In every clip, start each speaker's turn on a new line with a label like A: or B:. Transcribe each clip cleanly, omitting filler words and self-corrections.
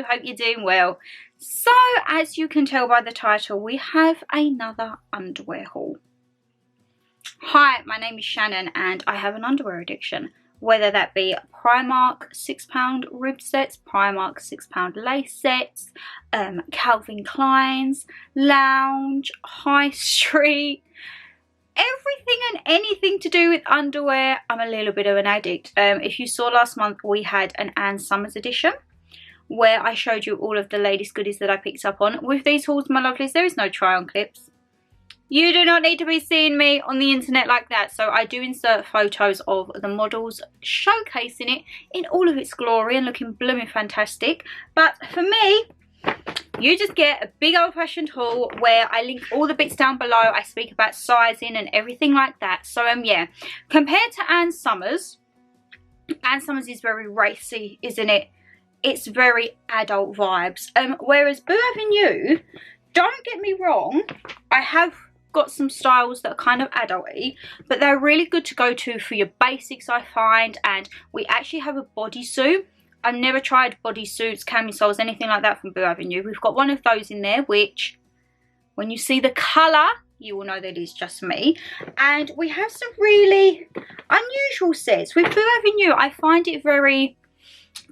A: hope you're doing well. So as you can tell by the title, we have another underwear haul. Hi, my name is Shannon and I have an underwear addiction. Whether that be Primark £6 rib sets, Primark £6 lace sets, Calvin Klein's, Lounge, High Street, everything and anything to do with underwear, I'm a little bit of an addict. If you saw last month, we had an Ann Summers edition where I showed you all of the latest goodies that I picked up on. With these hauls, my lovelies, there is no try on clips. You do not need to be seeing me on the internet like that. So I do insert photos of the models showcasing it in all of its glory and looking blooming fantastic. But for me, you just get a big old-fashioned haul where I link all the bits down below. I speak about sizing and everything like that. So yeah, compared to Ann Summers is very racy, isn't it? It's very adult vibes. Whereas Boux Avenue, don't get me wrong, I have got some styles that are kind of adult-y, but they're really good to go to for your basics, I find. And we actually have a bodysuit. I've never tried bodysuits, camisoles, anything like that from Boux Avenue. We've got one of those in there, which when you see the colour, you will know that it's just me. And we have some really unusual sets. With Boux Avenue, I find it very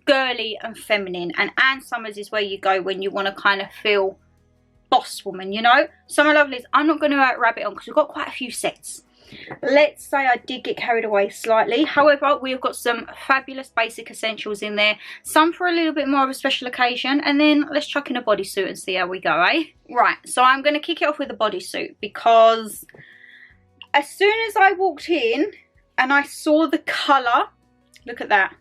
A: girly and feminine. And Ann Summers is where you go when you want to kind of feel boss woman, you know. So my lovelies, I'm not going to rabbit on because we've got quite a few sets. Let's say I did get carried away slightly. However, we've got some fabulous basic essentials in there, some for a little bit more of a special occasion, and then let's chuck in a bodysuit and see how we go, eh? Right, so I'm going to kick it off with a bodysuit because as soon as I walked in and I saw the colour, look at that.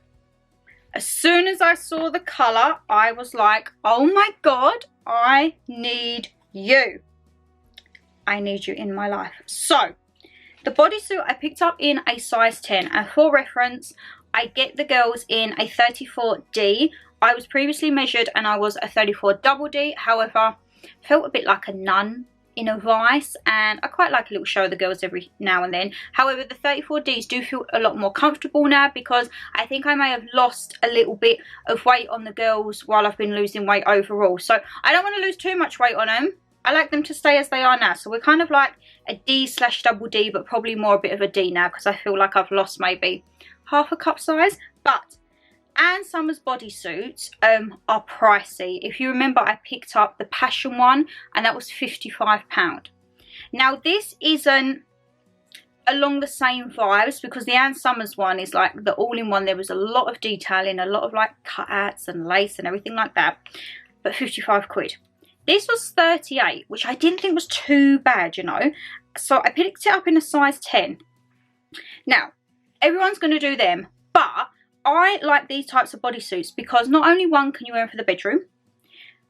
A: As soon as I saw the colour, I was like, oh my god, I need you. I need you in my life. So, the bodysuit I picked up in a size 10. And for reference, I get the girls in a 34D. I was previously measured and I was a 34 double D. However, felt a bit like a nun in a vice, and I quite like a little show of the girls every now and then. However, the 34Ds do feel a lot more comfortable now because I think I may have lost a little bit of weight on the girls while I've been losing weight overall. So I don't want to lose too much weight on them. I like them to stay as they are now. So we're kind of like a D/double D, but probably more a bit of a D now because I feel like I've lost maybe half a cup size. But Ann Summers bodysuits are pricey. If you remember, I picked up the Passion one and that was £55. Now this isn't along the same vibes because the Ann Summers one is like the all-in-one. There was a lot of detailing, a lot of like cutouts and lace and everything like that, but 55 quid. This was 38, which I didn't think was too bad, you know. So I picked it up in a size 10. Now, everyone's going to do them, but I like these types of bodysuits because not only one can you wear them for the bedroom,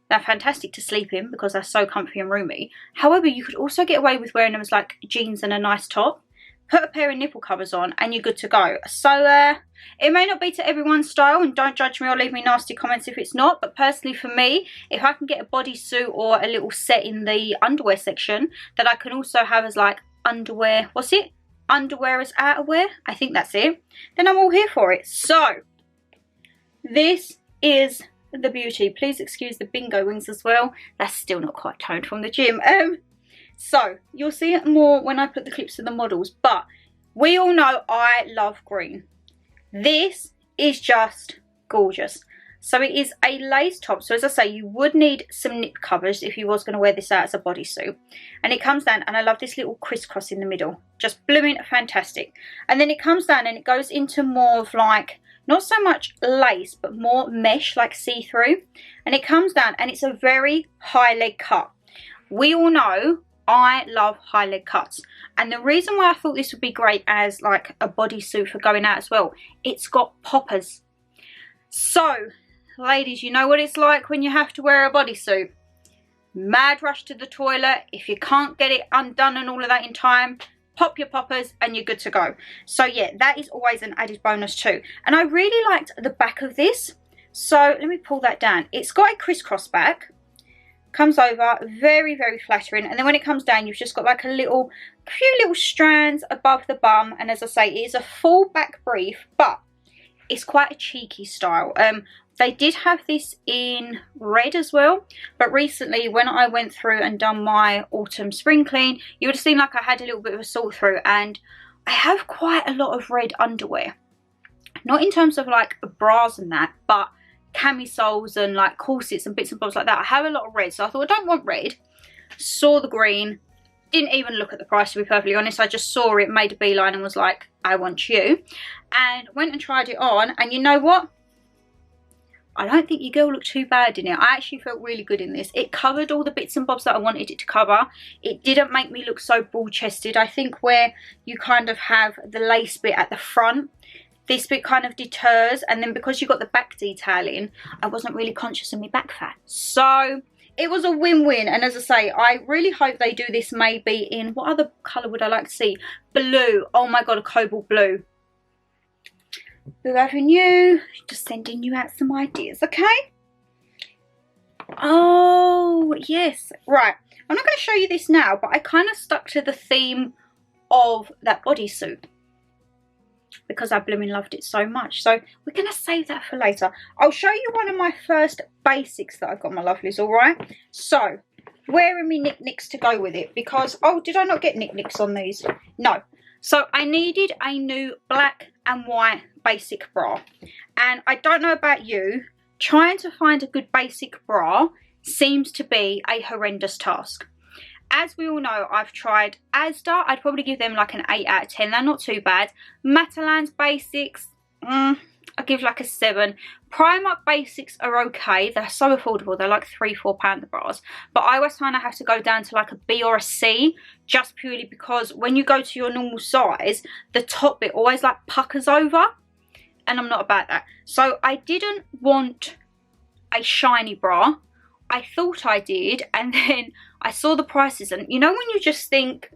A: they're fantastic to sleep in because they're so comfy and roomy. However, you could also get away with wearing them as like jeans and a nice top. Put a pair of nipple covers on and you're good to go. So it may not be to everyone's style, and don't judge me or leave me nasty comments if it's not, but personally for me, if I can get a bodysuit or a little set in the underwear section that I can also have as like underwear, what's it? Underwear as outerwear, I think that's it, then I'm all here for it. So this is the beauty. Please excuse the bingo wings as well, that's still not quite toned from the gym. So you'll see it more when I put the clips of the models, but we all know I love green. This is just gorgeous. So it is a lace top. So as I say, you would need some nip covers if you was going to wear this out as a bodysuit. And it comes down, and I love this little crisscross in the middle. Just blooming fantastic. And then it comes down and it goes into more of like, not so much lace, but more mesh, like see-through. And it comes down and it's a very high leg cut. We all know I love high leg cuts, and the reason why I thought this would be great as like a bodysuit for going out as well, it's got poppers. So ladies, you know what it's like when you have to wear a bodysuit. Mad rush to the toilet. If you can't get it undone and all of that in time, pop your poppers and you're good to go. So yeah, that is always an added bonus too. And I really liked the back of this. So let me pull that down. It's got a crisscross back. Comes over, very, very flattering. And then when it comes down, you've just got like a few little strands above the bum. And as I say, it is a full back brief, but it's quite a cheeky style. They did have this in red as well, but recently when I went through and done my autumn spring clean, you would have seen like I had a little bit of a sort through, and I have quite a lot of red underwear. Not in terms of like bras and that, but camisoles and like corsets and bits and bobs like that. I have a lot of red, so I thought I don't want red. Saw the green, didn't even look at the price to be perfectly honest. I just saw it, made a beeline and was like, I want you. And went and tried it on, and you know what? I don't think your girl looked too bad in it. I actually felt really good in this. It covered all the bits and bobs that I wanted it to cover. It didn't make me look so broad-chested. I think where you kind of have the lace bit at the front, this bit kind of deters, and then because you got the back detailing, I wasn't really conscious of my back fat. So it was a win-win, and as I say, I really hope they do this maybe in, what other colour would I like to see? Blue. Oh my god, a cobalt blue. Blue Avenue, just sending you out some ideas, okay? Oh, yes. Right, I'm not going to show you this now, but I kind of stuck to the theme of that bodysuit because I blooming loved it so much. So we're going to save that for later. I'll show you one of my first basics that I've got, my lovelies, all right? So, where are my knickknacks to go with it? Because, oh, did I not get knickknacks on these? No. So I needed a new black and white basic bra, and I don't know about you, trying to find a good basic bra seems to be a horrendous task. As we all know, I've tried Asda. I'd probably give them like an 8 out of 10. They're not too bad. Matalan's basics, I'll give like a 7. Primark basics are okay. They're so affordable. They're like £3–4 the bras. But I always find I have to go down to like a B or a C, just purely because when you go to your normal size, the top bit always like puckers over, and I'm not about that. So I didn't want a shiny bra. I thought I did, and then I saw the prices, and you know when you just think,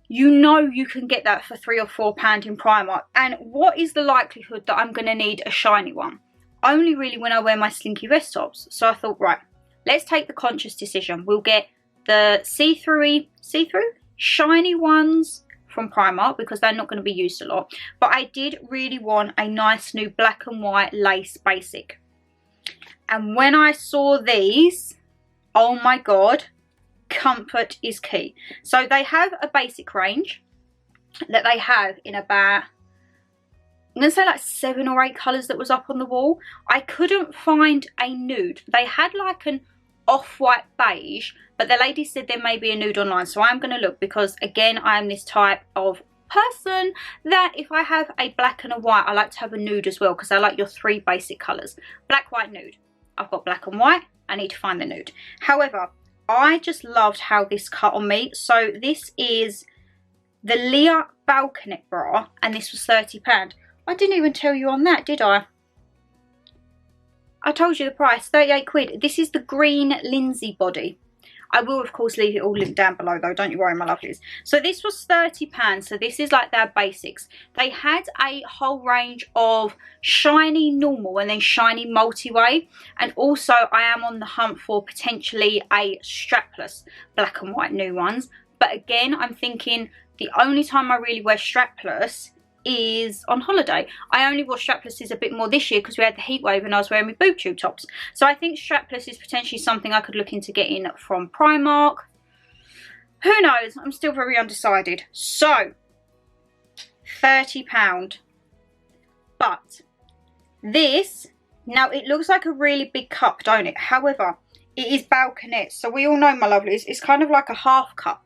A: you know you can get that for £3 or £4 in Primark, and what is the likelihood that I'm going to need a shiny one? Only really when I wear my slinky vest tops. So I thought, right, let's take the conscious decision. We'll get the see-through shiny ones from Primark because they're not going to be used a lot. But I did really want a nice new black and white lace basic. And when I saw these, oh my god, comfort is key. So they have a basic range that they have in about, I'm going to say like 7 or 8 colours that was up on the wall. I couldn't find a nude. They had like an off-white beige, but the lady said there may be a nude online. So I'm going to look because, again, I am this type of person that if I have a black and a white, I like to have a nude as well because I like your 3 basic colours. Black, white, nude. I've got black and white. I need to find the nude. However, I just loved how this cut on me. So this is the Leah Balconette bra, and this was £30. I didn't even tell you on that, did I? I told you the price, 38 quid. This is the green Lindsay body. I will, of course, leave it all linked down below, though. Don't you worry, my lovelies. So this was £30. So this is like their basics. They had a whole range of shiny normal and then shiny multi-way. And also, I am on the hunt for potentially a strapless black and white new ones. But again, I'm thinking the only time I really wear strapless is on holiday. I only wore straplesses a bit more this year because we had the heat wave and I was wearing my boob tube tops. So I think strapless is potentially something I could look into getting from Primark. Who knows? I'm still very undecided. So, £30. But this, now it looks like a really big cup, don't it? However, it is balconette. So we all know, my lovelies, it's kind of like a half cup.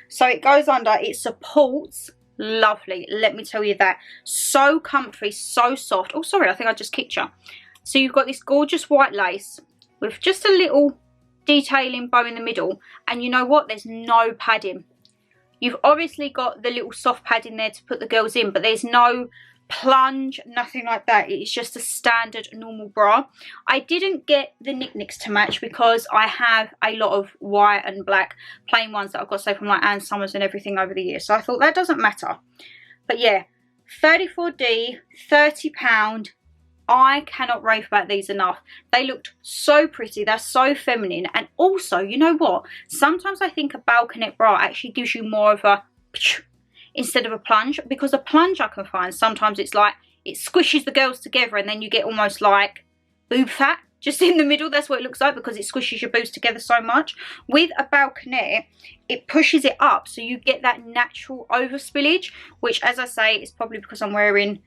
A: So it goes under, it supports. Lovely, let me tell you that. So comfy, so soft. Oh, sorry, I think I just kicked you. So you've got this gorgeous white lace with just a little detailing bow in the middle. And you know what? There's no padding. You've obviously got the little soft padding there to put the girls in, but there's no plunge, nothing like that. It's just a standard normal bra. I didn't get the knickknacks to match because I have a lot of white and black plain ones that I've got, say, from like Ann Summers and everything over the years. So I thought that doesn't matter. But yeah, 34D, £30. I cannot rave about these enough. They looked so pretty. They're so feminine. And also, you know what? Sometimes I think a balconette bra actually gives you more of a instead of a plunge, because a plunge I can find sometimes it's like it squishes the girls together and then you get almost like boob fat just in the middle. That's what it looks like because it squishes your boobs together so much. With a balconette, it pushes it up so you get that natural overspillage, which, as I say, is probably because I'm wearing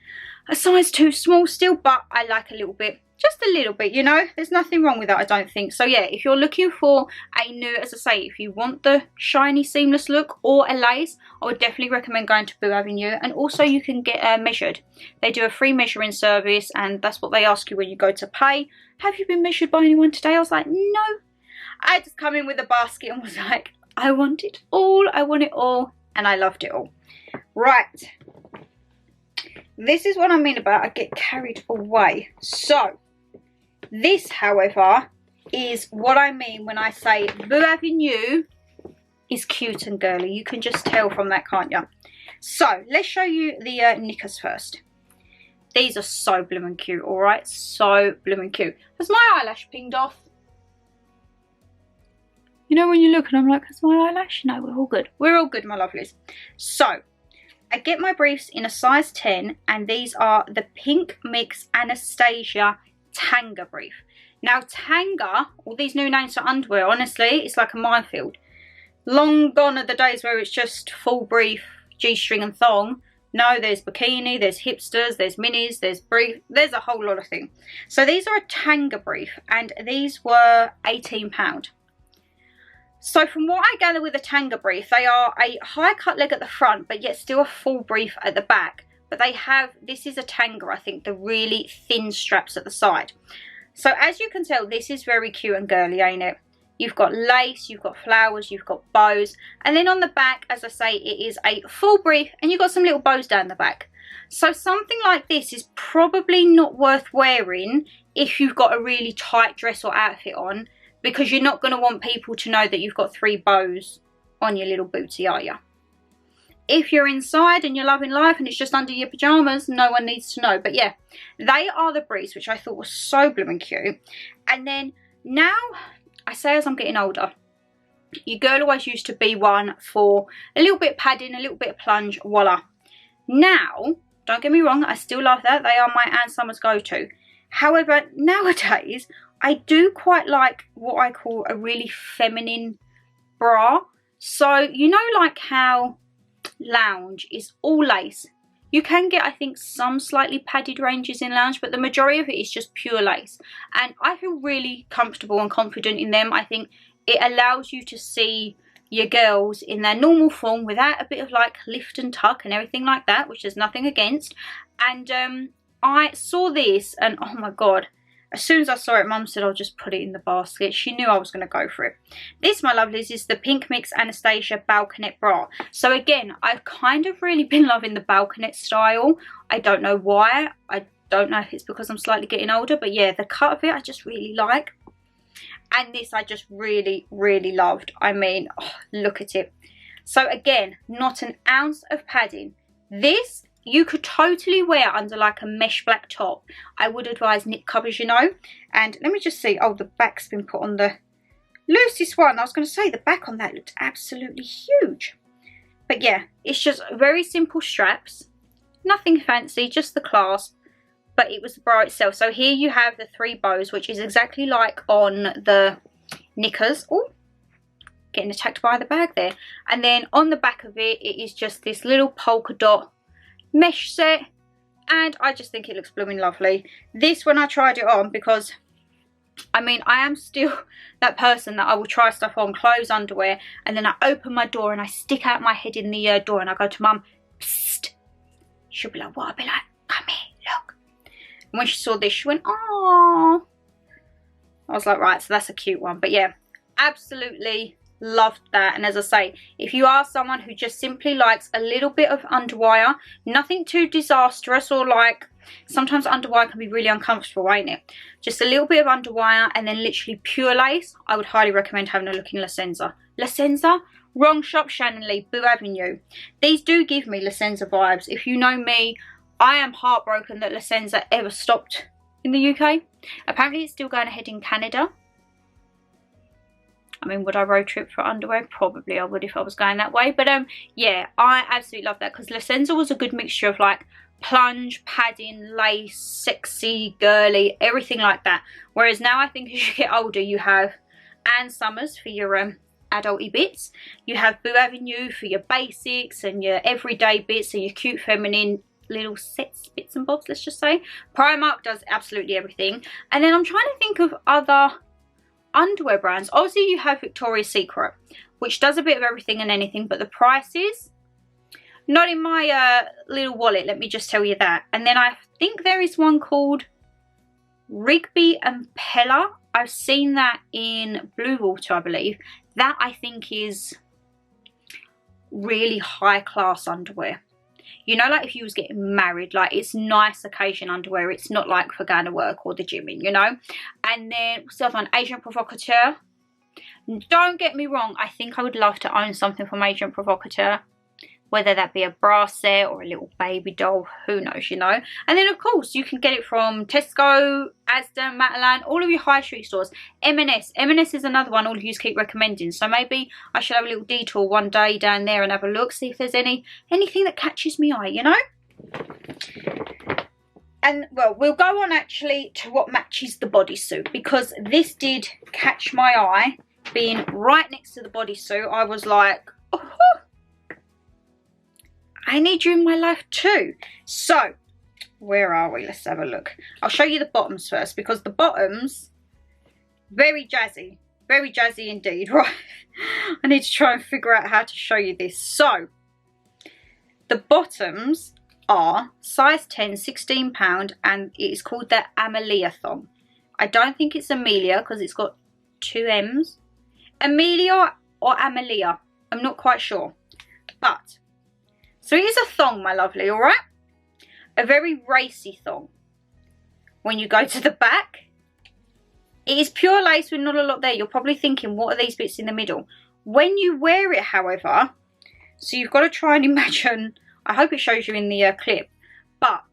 A: a size too small still, but I like a little bit, just a little bit, you know. There's nothing wrong with that, I don't think. So yeah, if you're looking for a nude, as I say, if you want the shiny seamless look or a lace, I would definitely recommend going to Boux Avenue. And also you can get measured. They do a free measuring service, and that's what they ask you when you go to pay. Have you been measured by anyone today? I was like, no. I just come in with a basket and was like, I want it all, I want it all, and I loved it all. Right, this is what I mean about I get carried away. So this, however, is what I mean when I say Boux Avenue is cute and girly. You can just tell from that, can't you? So let's show you the knickers first. These are so bloomin' cute, alright? So bloomin' cute. Has my eyelash pinged off? You know when you look and I'm like, has my eyelash? No, we're all good. We're all good, my lovelies. So I get my briefs in a size 10, and these are the Pink Mix Anastasia Tanga brief. Now Tanga, all these new names for underwear, honestly, it's like a minefield. Long gone are the days where it's just full brief, G-string and thong. No, there's bikini, there's hipsters, there's minis, there's brief, there's a whole lot of things. So these are a Tanga brief, and these were £18. So from what I gather with a Tanga brief, they are a high cut leg at the front, but yet still a full brief at the back. But they have, this is a Tanga, I think, the really thin straps at the side. So as you can tell, this is very cute and girly, ain't it? You've got lace, you've got flowers, you've got bows. And then on the back, as I say, it is a full brief, and you've got some little bows down the back. So something like this is probably not worth wearing if you've got a really tight dress or outfit on, because you're not going to want people to know that you've got 3 bows on your little booty, are you? If you're inside and you're loving life and it's just under your pyjamas, no one needs to know. But yeah, they are the briefs, which I thought was so blooming cute. And then now, I say as I'm getting older, your girl always used to be one for a little bit of padding, a little bit of plunge, voila. Now, don't get me wrong, I still love that. They are my Ann Summers go-to. However, nowadays, I do quite like what I call a really feminine bra. So, you know, like how Lounge is all lace. You can get, I think, some slightly padded ranges in Lounge, but the majority of it is just pure lace. And I feel really comfortable and confident in them. I think it allows you to see your girls in their normal form without a bit of like lift and tuck and everything like that, which there's nothing against. And I saw this and oh my god, as soon as I saw it, Mum said, I'll just put it in the basket. She knew I was going to go for it. This, my lovelies, is the Pink Mix Anastasia Balconette Bra. So again, I've kind of really been loving the balconette style. I don't know why. I don't know if it's because I'm slightly getting older. But yeah, the cut of it I just really like. And this I just really, really loved. I mean, oh, look at it. So again, not an ounce of padding. This you could totally wear under like a mesh black top. I would advise knit covers, you know. And let me just see. Oh, the back's been put on the loosest one. I was going to say the back on that looked absolutely huge. But yeah, it's just very simple straps. Nothing fancy, just the clasp. But it was the bra itself. So here you have the 3 bows, which is exactly like on the knickers. Oh, getting attacked by the bag there. And then on the back of it, it is just this little polka dot mesh set, and I just think it looks blooming lovely. This, when I tried it on, because I mean I am still that person that I will try stuff on, clothes, underwear, and then I open my door and I stick out my head in the door and I go to Mum, psst. She'll be like, what? I'll be like, come here, look. And when she saw this, she went, oh. I was like, right, so that's a cute one. But yeah, absolutely loved that. And as I say, if you are someone who just simply likes a little bit of underwire, nothing too disastrous, or like sometimes underwire can be really uncomfortable, ain't it? Just a little bit of underwire and then literally pure lace, I would highly recommend having a look in La Senza. La Senza? Wrong shop, ShannonLeighxx, Boux Avenue. These do give me La Senza vibes. If you know me, I am heartbroken that La Senza ever stopped in the UK. Apparently it's still going ahead in Canada. I mean, would I road trip for underwear? Probably I would if I was going that way. But yeah, I absolutely love that, because La Senza was a good mixture of like plunge, padding, lace, sexy, girly, everything like that. Whereas now I think as you get older, you have Ann Summers for your adulty bits. You have Boux Avenue for your basics and your everyday bits and your cute feminine little sets, bits and bobs, let's just say. Primark does absolutely everything. And then I'm trying to think of other underwear brands. Obviously you have Victoria's Secret, which does a bit of everything and anything, but the prices, not in my little wallet, let me just tell you that. And then I think there is one called Rigby and Pella. I've seen that in Blue Water, I believe. That I think is really high class underwear. You know, like if you was getting married, like it's nice occasion underwear. It's not like for going to work or the gym in, you know. And then what's the other one? Agent Provocateur. Don't get me wrong, I think I would love to own something from Agent Provocateur. Whether that be a bra set or a little baby doll, who knows, you know. And then of course you can get it from Tesco, Asda, Matalan, all of your high street stores. M&S is another one all of you keep recommending. So maybe I should have a little detour one day down there and have a look, see if there's anything that catches me eye, you know. And well, we'll go on actually to what matches the bodysuit, because this did catch my eye. Being right next to the bodysuit, I was like, oh, I need you in my life too. So, where are we? Let's have a look. I'll show you the bottoms first, because the bottoms, very jazzy indeed. Right, I need to try and figure out how to show you this. So, the bottoms are size 10, £16, and it is called the Amelia thong. I don't think it's Amelia because it's got two M's. Amelia or Amelia, I'm not quite sure. But so it is a thong, my lovely, all right? A very racy thong. When you go to the back, it is pure lace with not a lot there. You're probably thinking, what are these bits in the middle? When you wear it, however, so you've got to try and imagine, I hope it shows you in the clip, but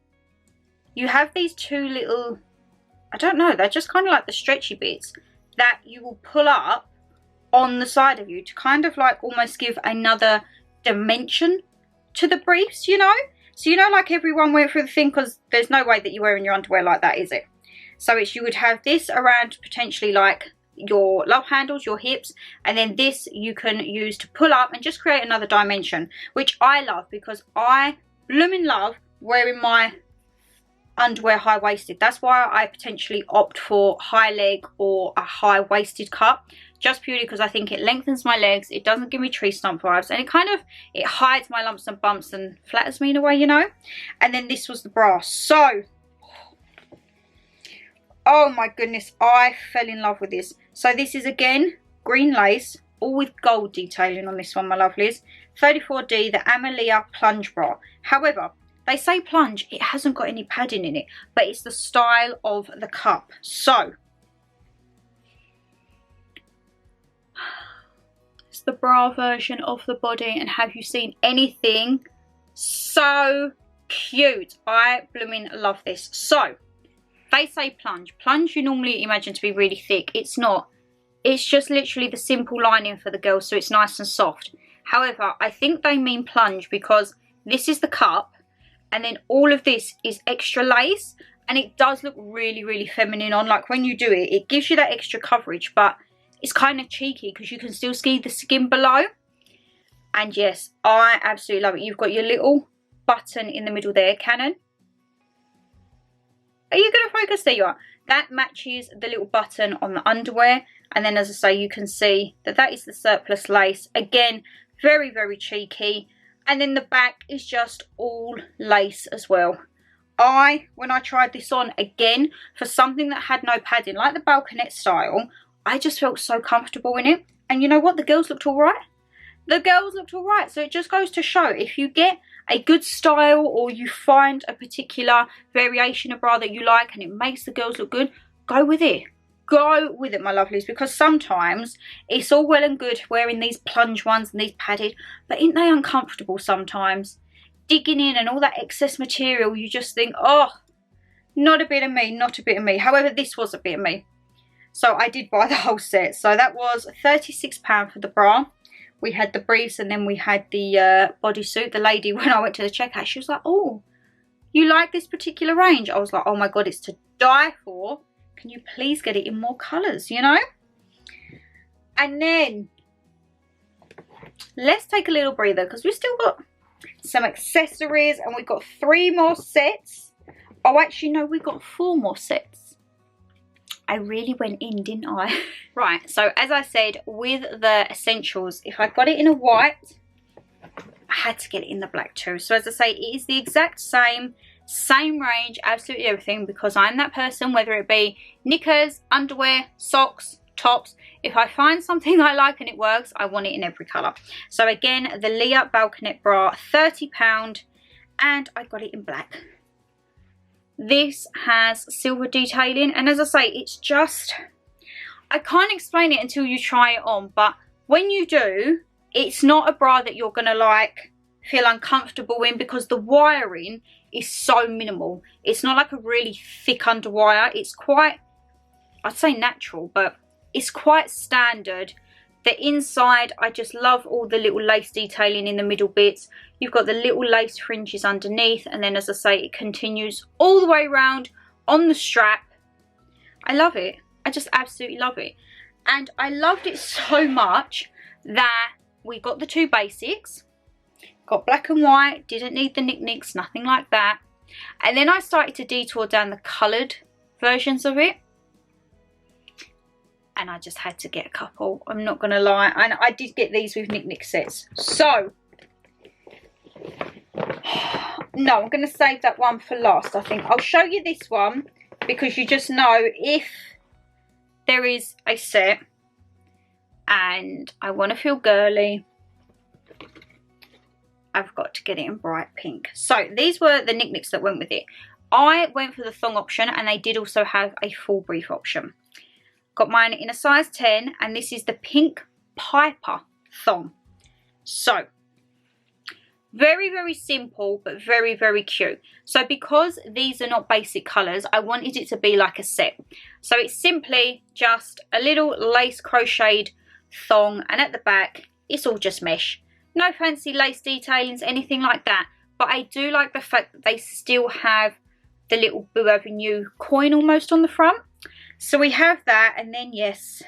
A: you have these two little, I don't know, they're just kind of like the stretchy bits that you will pull up on the side of you to kind of like almost give another dimension to the briefs, you know. So you know, like everyone went through the thing, because there's no way that you're wearing your underwear like that, is it? So it's, you would have this around potentially like your love handles, your hips, and then this you can use to pull up and just create another dimension, which I love, because I blooming love wearing my underwear high-waisted. That's why I potentially opt for high leg or a high-waisted cut, just purely because I think it lengthens my legs, it doesn't give me tree stump vibes, and it hides my lumps and bumps and flatters me in a way, you know. And then this was the bra. So, oh my goodness, I fell in love with this. So this is again green lace, all with gold detailing on this one, my lovelies. 34D, the Amelia plunge bra. However, they say plunge, it hasn't got any padding in it, but it's the style of the cup. So, it's the bra version of the body, and have you seen anything so cute? I blooming love this. So, they say plunge. Plunge you normally imagine to be really thick. It's not. It's just literally the simple lining for the girls, so it's nice and soft. However, I think they mean plunge because this is the cup, and then all of this is extra lace, and it does look really, really feminine on. Like when you do it, it gives you that extra coverage, but it's kind of cheeky because you can still see the skin below. And yes, I absolutely love it. You've got your little button in the middle there, Canon. Are you going to focus? There you are. That matches the little button on the underwear. And then, as I say, you can see that that is the surplus lace. Again, very, very cheeky. And then the back is just all lace as well. When I tried this on, again, for something that had no padding, like the balconette style, I just felt so comfortable in it. And you know what? The girls looked all right. The girls looked all right. So it just goes to show, if you get a good style or you find a particular variation of bra that you like and it makes the girls look good, go with it. Go with it, my lovelies, because sometimes it's all well and good wearing these plunge ones and these padded, but ain't they uncomfortable sometimes? Digging in and all that excess material, you just think, oh, not a bit of me, not a bit of me. However, this was a bit of me. So I did buy the whole set. So that was £36 for the bra. We had the briefs and then we had the bodysuit. The lady, when I went to the checkout, she was like, oh, you like this particular range? I was like, oh my god, it's to die for. Can you please get it in more colours, you know? And then let's take a little breather because we've still got some accessories and we've got 3 more sets. Oh, actually, no, we've got 4 more sets. I really went in, didn't I? Right, so as I said, with the essentials, if I got it in a white, I had to get it in the black too. So as I say, it is the exact same range, absolutely everything, because I'm that person, whether it be knickers, underwear, socks, tops. If I find something I like and it works, I want it in every colour. So again, the Leah Balconette bra, £30, and I got it in black. This has silver detailing, and as I say, it's just, I can't explain it until you try it on, but when you do, it's not a bra that you're gonna like feel uncomfortable in, because the wiring is so minimal. It's not like a really thick underwire. It's quite, I'd say natural, but it's quite standard. The inside, I just love all the little lace detailing in the middle bits. You've got the little lace fringes underneath, and then as I say, it continues all the way around on the strap. I love it. I just absolutely love it. And I loved it so much that we got the 2 basics. Got black and white, didn't need the knicks, nothing like that. And then I started to detour down the coloured versions of it. And I just had to get a couple, I'm not going to lie. And I did get these with knick sets. So, no, I'm going to save that one for last, I think. I'll show you this one, because you just know if there is a set and I want to feel girly, I've got to get it in bright pink. So, these were the knicks that went with it. I went for the thong option, and they did also have a full brief option. Got mine in a size 10, and this is the pink Piper thong. So, very, very simple, but very, very cute. So, because these are not basic colours, I wanted it to be like a set. So, it's simply just a little lace crocheted thong, and at the back, it's all just mesh. No fancy lace detailings, anything like that. But I do like the fact that they still have the little Boux Avenue coin almost on the front. So we have that, and then yes,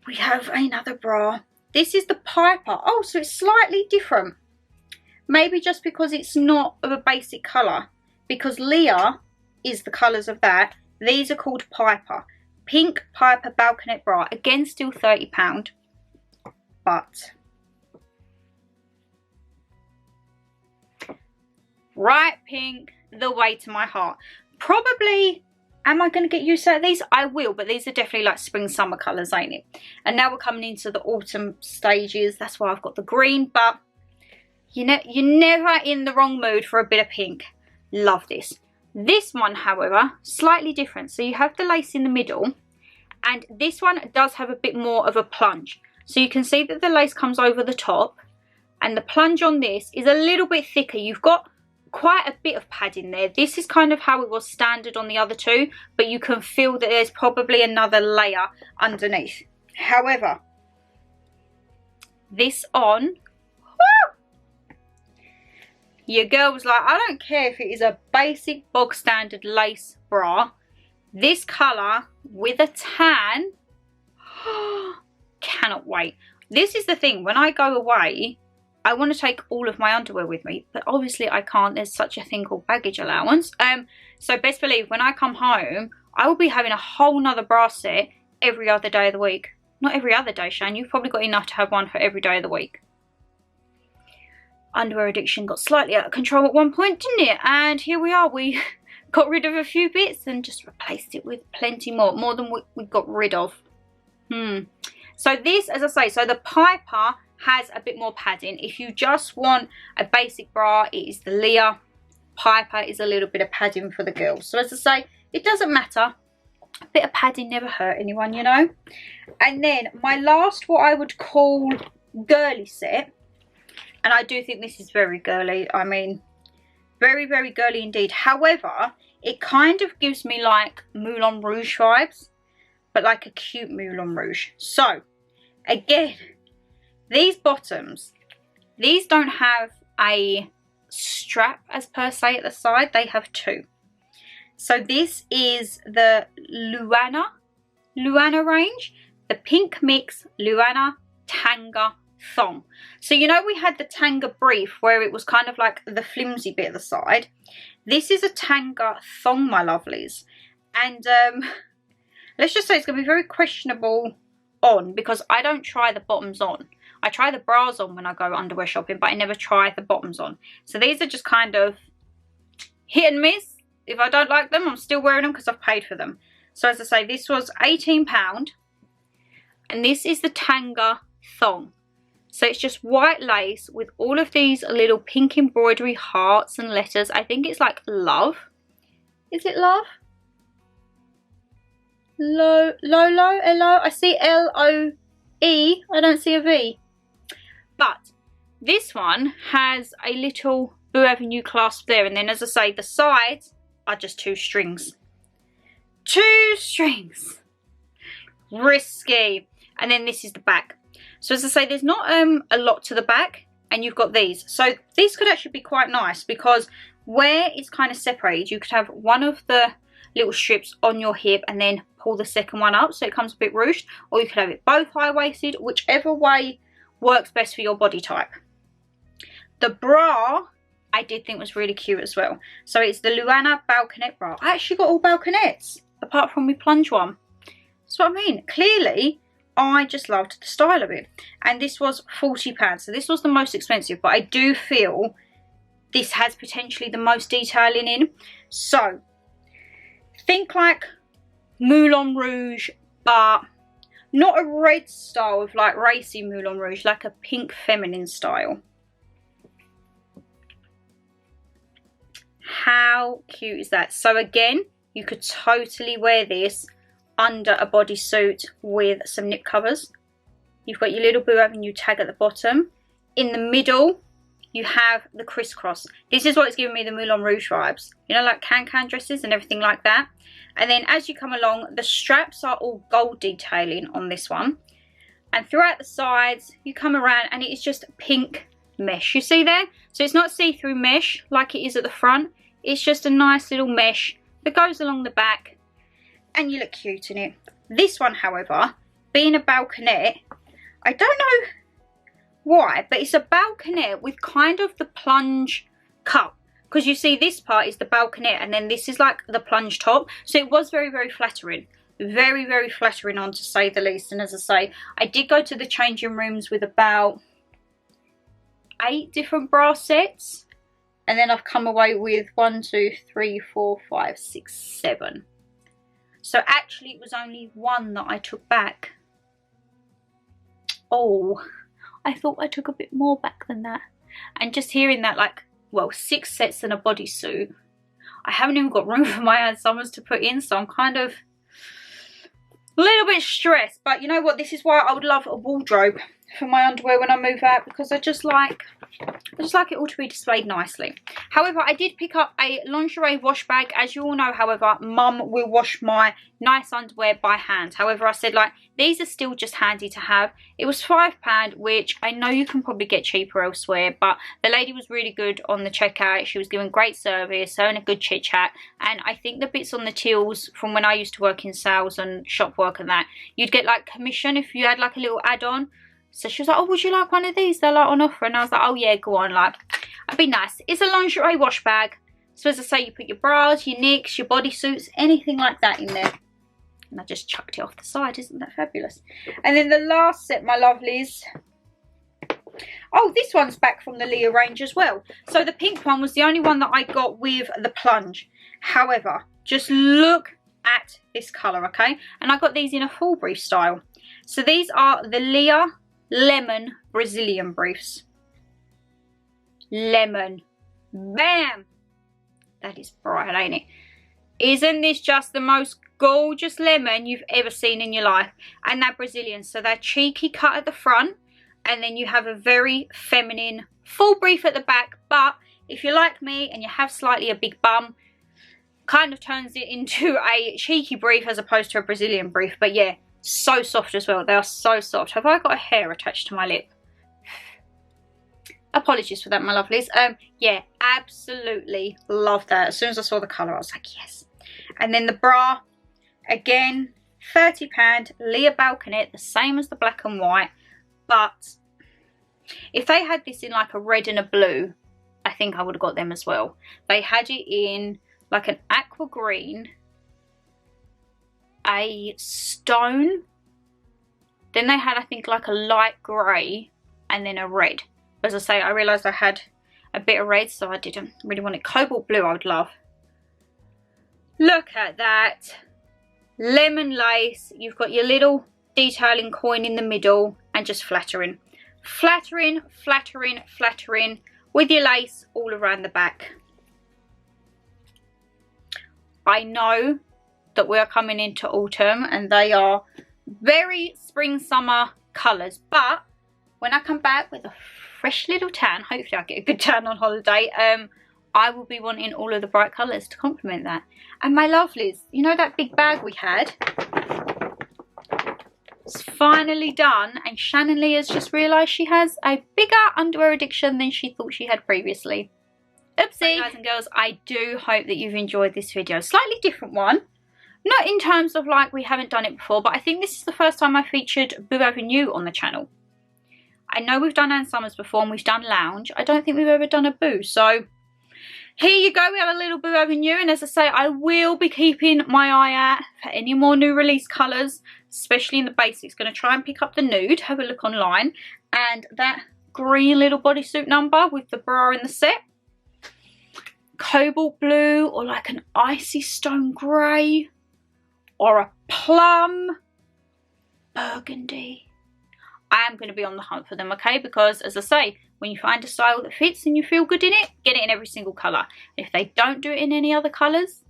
A: we have another bra. This is the Piper. Oh, so it's slightly different. Maybe just because it's not of a basic colour. Because Leah is the colours of that. These are called Piper. Pink Piper Balconette bra. Again, still £30. But bright pink, the way to my heart. Probably, am I going to get used to these? I will, but these are definitely like spring summer colours, ain't it? And now we're coming into the autumn stages. That's why I've got the green, but you're never in the wrong mood for a bit of pink. Love this. This one, however, slightly different. So you have the lace in the middle, and this one does have a bit more of a plunge. So you can see that the lace comes over the top, and the plunge on this is a little bit thicker. You've got quite a bit of padding there. This is kind of how it was standard on the other two, but you can feel that there's probably another layer underneath. However, this on, woo, your girl was like, I don't care if it is a basic bog standard lace bra. This colour with a tan, cannot wait. This is the thing, when I go away, I want to take all of my underwear with me, but obviously I can't. There's such a thing called baggage allowance. So best believe when I come home, I will be having a whole nother bra set every other day of the week. Not every other day, Shane. You've probably got enough to have one for every day of the week. Underwear addiction got slightly out of control at one point, didn't it? And here we are. We got rid of a few bits and just replaced it with plenty more. More than we got rid of. So this, as I say, so the Piper has a bit more padding. If you just want a basic bra, it is the Leah. Piper is a little bit of padding for the girls. So as I say, it doesn't matter. A bit of padding never hurt anyone, you know. And then my last, what I would call girly set, and I do think this is very girly. I mean, very, very girly indeed. However, it kind of gives me like Moulin Rouge vibes, but like a cute Moulin Rouge. So, again, these bottoms, these don't have a strap as per se at the side. They have two. So this is the Luana range, the pink mix Luana Tanga thong. So you know we had the Tanga brief where it was kind of like the flimsy bit at the side. This is a Tanga thong, my lovelies, and let's just say it's going to be very questionable on, because I don't try the bottoms on. I try the bras on when I go underwear shopping, but I never try the bottoms on. So these are just kind of hit and miss. If I don't like them, I'm still wearing them because I've paid for them. So as I say, this was £18, and this is the Tanga thong. So it's just white lace with all of these little pink embroidery hearts and letters. I think it's like love. Is it love? Lolo? L-O? I see L-O-E. I don't see a V. But this one has a little Boux Avenue clasp there. And then, as I say, the sides are just two strings. Two strings. Risky. And then this is the back. So as I say, there's not a lot to the back, and you've got these. So these could actually be quite nice, because where it's kind of separated, you could have one of the little strips on your hip and then pull the second one up so it comes a bit ruched, or you could have it both high-waisted, whichever way works best for your body type. The bra I did think was really cute as well. So it's the Luana balconette bra. I actually got all balconettes apart from my plunge one. That's what I mean. Clearly I just loved the style of it, and this was £40. So this was the most expensive, but I do feel this has potentially the most detailing in. So think like Moulin Rouge, but not a red style of like racy Moulin Rouge, like a pink feminine style. How cute is that? So again, you could totally wear this under a bodysuit with some nip covers. You've got your little Boux Avenue tag at the bottom. In the middle, you have the crisscross. This is what it's giving me the Moulin Rouge vibes. You know, like can-can dresses and everything like that. And then as you come along, the straps are all gold detailing on this one. And throughout the sides, you come around and it is just pink mesh. You see there? So it's not see-through mesh like it is at the front. It's just a nice little mesh that goes along the back, and you look cute in it. This one, however, being a balconette, I don't know why, but it's a balconette with kind of the plunge cup, because you see this part is the balconette and then this is like the plunge top. So it was very, very flattering. Very, very flattering on, to say the least. And as I say, I did go to the changing rooms with about 8 different bra sets, and then I've come away with 1, 2, 3, 4, 5, 6, 7. So actually it was only one that I took back. Oh, I thought I took a bit more back than that. And just hearing that, like, well, 6 sets and a bodysuit, I haven't even got room for my hand summers to put in, so I'm kind of a little bit stressed. But you know what, this is why I would love a wardrobe for my underwear when I move out, because I just like it all to be displayed nicely. However, I did pick up a lingerie wash bag. As you all know, however, Mum will wash my nice underwear by hand. However, I said, like, these are still just handy to have. It was £5, which I know you can probably get cheaper elsewhere, but the lady was really good on the checkout. She was giving great service, having a good chit chat, and I think the bits on the tills from when I used to work in sales and shop work and that, you'd get like commission if you had like a little add-on. So she was like, oh, would you like one of these? They're like on offer. And I was like, oh yeah, go on. Like, I'd be nice. It's a lingerie wash bag. So as I say, you put your bras, your nicks, your bodysuits, anything like that in there. And I just chucked it off the side. Isn't that fabulous? And then the last set, my lovelies. Oh, this one's back from the Leah range as well. So the pink one was the only one that I got with the plunge. However, just look at this colour, okay? And I got these in a full brief style. So these are the Leah Lemon Brazilian briefs. Lemon. Bam! That is bright, ain't it? Isn't this just the most gorgeous lemon you've ever seen in your life? And they're Brazilian, so they're cheeky cut at the front, and then you have a very feminine full brief at the back. But if you're like me and you have slightly a big bum, kind of turns it into a cheeky brief as opposed to a Brazilian brief. But yeah, so soft as well. They are so soft. Have I got a hair attached to my lip? Apologies for that, my lovelies. Yeah, absolutely love that. As soon as I saw the colour, I was like, yes. And then the bra, again, £30, Leah Balconette, the same as the black and white. But if they had this in like a red and a blue, I think I would have got them as well. They had it in like an aqua green, a stone, then they had, I think, like a light grey, and then a red. As I say, I realised I had a bit of red, so I didn't really want it. Cobalt blue I would love. Look at that. Lemon lace. You've got your little detailing coin in the middle, and just flattering. Flattering, flattering, flattering, with your lace all around the back. I know that we are coming into autumn, and they are very spring summer colours, but when I come back with a fresh little tan, hopefully I'll get a good tan on holiday, I will be wanting all of the bright colours to complement that. And my lovelies, you know that big bag we had? It's finally done, and Shannon Lee has just realised she has a bigger underwear addiction than she thought she had previously. Oopsie! Guys and girls, I do hope that you've enjoyed this video. Slightly different one. Not in terms of like we haven't done it before, but I think this is the first time I featured Boux Avenue on the channel. I know we've done Ann Summers before and we've done Lounge. I don't think we've ever done a Boux. So here you go, we have a little Boux Avenue. And as I say, I will be keeping my eye out for any more new release colours, especially in the basics. Going to try and pick up the nude, have a look online. And that green little bodysuit number with the bra in the set. Cobalt blue, or like an icy stone grey, or a plum burgundy. I am going to be on the hunt for them, okay? Because as I say, when you find a style that fits and you feel good in it, get it in every single colour. If they don't do it in any other colours,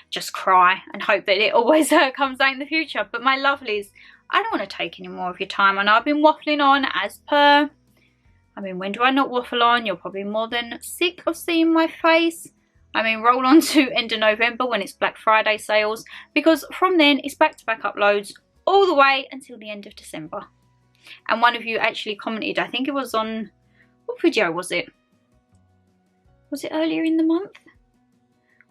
A: just cry and hope that it always comes out in the future. But my lovelies, I don't want to take any more of your time. I know I've been waffling on as per. I mean, when do I not waffle on? You're probably more than sick of seeing my face. I mean, roll on to end of November when it's Black Friday sales, because from then it's back-to-back uploads all the way until the end of December. And one of you actually commented, I think it was on, what video was it? Was it earlier in the month?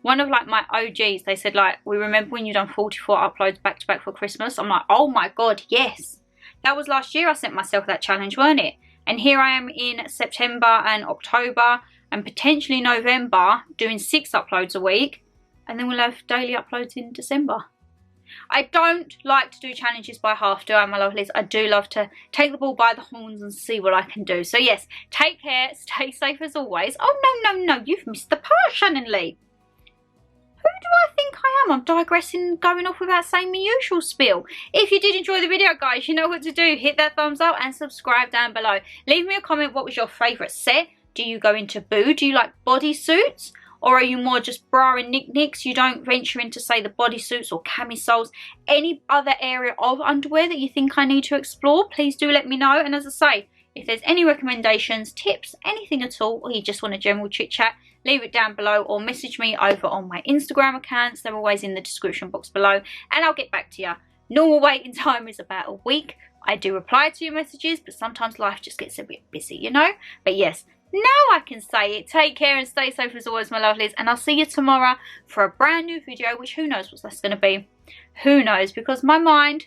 A: One of like my OGs, they said like, we remember when you done 44 uploads back-to-back for Christmas. I'm like, oh my God, yes. That was last year I set myself that challenge, weren't it? And here I am in September and October and potentially November doing 6 uploads a week. And then we'll have daily uploads in December. I don't like to do challenges by half, do I, my lovelies? I do love to take the ball by the horns and see what I can do. So yes, take care, stay safe as always. Oh, no, you've missed the part, Shannon Lee. Who do I think I am? I'm digressing, going off without saying my usual spiel. If you did enjoy the video, guys, you know what to do. Hit that thumbs up and subscribe down below. Leave me a comment, what was your favourite set? Do you go into Boux? Do you like bodysuits? Or are you more just bra and knickknacks? You don't venture into, say, the bodysuits or camisoles. Any other area of underwear that you think I need to explore, please do let me know. And as I say, if there's any recommendations, tips, anything at all, or you just want a general chit chat, leave it down below or message me over on my Instagram accounts. They're always in the description box below, and I'll get back to you. Normal waiting time is about a week. I do reply to your messages, but sometimes life just gets a bit busy, you know? But yes, now I can say it. Take care and stay safe as always, my lovelies. And I'll see you tomorrow for a brand new video, which who knows what that's going to be. Who knows? Because my mind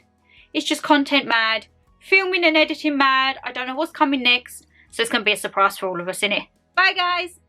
A: is just content mad. Filming and editing mad. I don't know what's coming next. So it's going to be a surprise for all of us, innit? Bye, guys.